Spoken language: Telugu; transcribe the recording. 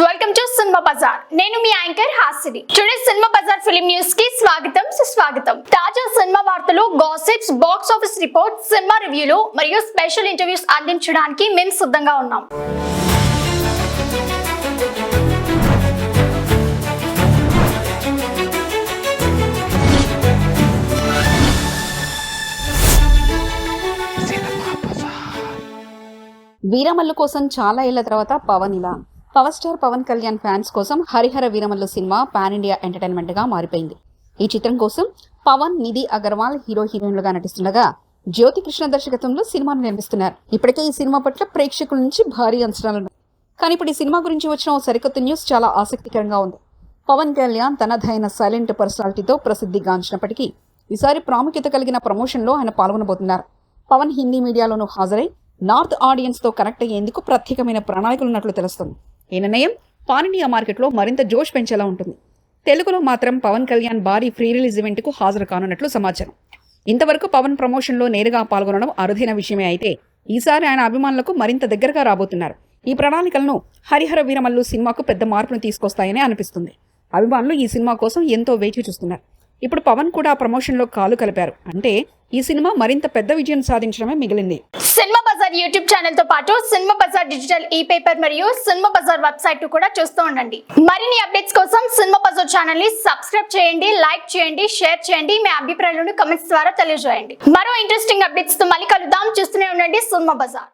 Welcome to Cinema Bazaar. నేను మీ anchor Hasini. Today Cinema Bazaar film news కి స్వాగతం సుస్వాగతం. తాజా సినిమా వార్తలు, gossips, box office report, cinema రివ్యూలు మరియు స్పెషల్ ఇంటర్వ్యూస్ అందించడానికి మేము సిద్ధంగా ఉన్నాం. వీరమల్లు కోసం చాలా ఏళ్ల తర్వాత power star Pawan Kalyan fans కోసం Harihara Veeramallu cinema pan India entertainment గా మారిపోయింది. ఈ చిత్రం కోసం పవన్, నిధి అగర్వాల్ హీరోయిన్లుగా నటిస్తుండగా జ్యోతి కృష్ణ దర్శకత్వంలో సినిమాను నిర్మిస్తున్నారు. ఇప్పటికే ఈ సినిమా పట్ల ప్రేక్షకుల నుంచి భారీ అంచనాలున్నాయి. కానీ ఇప్పుడు ఈ సినిమా గురించి వచ్చిన ఓ సరికొత్త న్యూస్ చాలా ఆసక్తికరంగా ఉంది. పవన్ కళ్యాణ్ తనదైన సైలెంట్ పర్సనాలిటీతో ప్రసిద్ధిగాంచినప్పటికీ ఈసారి ప్రాముఖ్యత కలిగిన ప్రమోషన్లో ఆయన పాల్గొనబోతున్నారు. పవన్ హిందీ మీడియాలోనూ హాజరై నార్త్ ఆడియన్స్ తో కనెక్ట్ అయ్యేందుకు ప్రత్యేకమైన ప్రణాళికలు ఉన్నట్లు తెలుస్తుంది. ఈ నిర్ణయం పాన్ ఇండియా మార్కెట్లో మరింత జోష్ పెంచేలా ఉంటుంది. తెలుగులో మాత్రం పవన్ కళ్యాణ్ భారీ ఫ్రీ రిలీజ్ ఈవెంట్ కు హాజరు కానున్నట్లు సమాచారం. ఇంతవరకు పవన్ ప్రమోషన్ లో నేరుగా పాల్గొనడం అరుదైన విషయమే అయితే ఈసారి ఆయన అభిమానులకు మరింత దగ్గరగా రాబోతున్నారు. ఈ ప్రణాళికలను హరిహర వీరమల్లు సినిమాకు పెద్ద మార్పును తీసుకొస్తాయని అనిపిస్తుంది. అభిమానులు ఈ సినిమా కోసం ఎంతో వేచి చూస్తున్నారు. ఇప్పుడు పవన్ కూడా ప్రమోషన్ లో కాలు కలిపారు అంటే ఈ సినిమా మరింత పెద్ద విజయం సాధించడమే మిగిలింది. సినిమా బజార్ యూట్యూబ్ ఛానల్ తో పాటు సినిమా బజార్ డిజిటల్ ఈ పేపర్ మరియు సినిమా బజార్ వెబ్సైట్ కూడా చూస్తూ ఉండండి. మరిన్ని అప్డేట్స్ కోసం సినిమా బజార్ ఛానల్ ని సబ్స్క్రైబ్ చేయండి, లైక్ చేయండి, షేర్ చేయండి. మీ అభిప్రాయాలను కమెంట్స్ ద్వారా తెలియజేయండి. మరో ఇంట్రెస్టింగ్ అప్డేట్స్ తో మళ్ళీ కలుద్దాం. చూస్తూనే ఉండండి సినిమా బజార్.